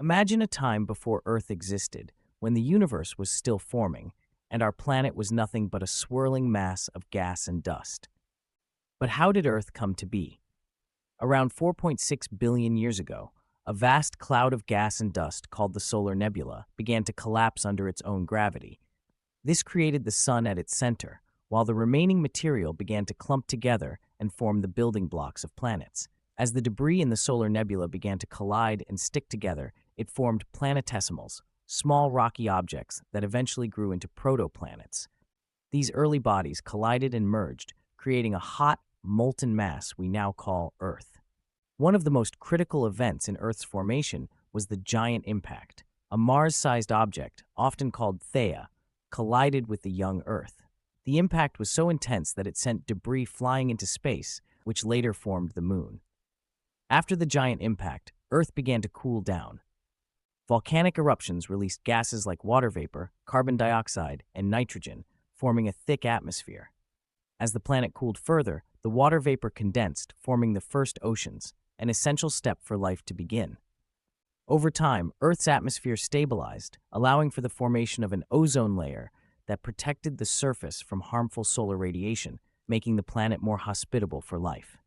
Imagine a time before Earth existed, when the universe was still forming, and our planet was nothing but a swirling mass of gas and dust. But how did Earth come to be? Around 4.6 billion years ago, a vast cloud of gas and dust called the solar nebula began to collapse under its own gravity. This created the sun at its center, while the remaining material began to clump together and form the building blocks of planets. As the debris in the solar nebula began to collide and stick together, it formed planetesimals, small rocky objects that eventually grew into protoplanets. These early bodies collided and merged, creating a hot, molten mass we now call Earth. One of the most critical events in Earth's formation was the giant impact. A Mars-sized object, often called Theia, collided with the young Earth. The impact was so intense that it sent debris flying into space, which later formed the Moon. After the giant impact, Earth began to cool down. Volcanic eruptions released gases like water vapor, carbon dioxide, and nitrogen, forming a thick atmosphere. As the planet cooled further, the water vapor condensed, forming the first oceans, an essential step for life to begin. Over time, Earth's atmosphere stabilized, allowing for the formation of an ozone layer that protected the surface from harmful solar radiation, making the planet more hospitable for life.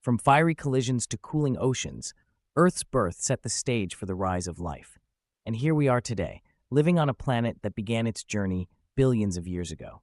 From fiery collisions to cooling oceans, Earth's birth set the stage for the rise of life. And here we are today, living on a planet that began its journey billions of years ago.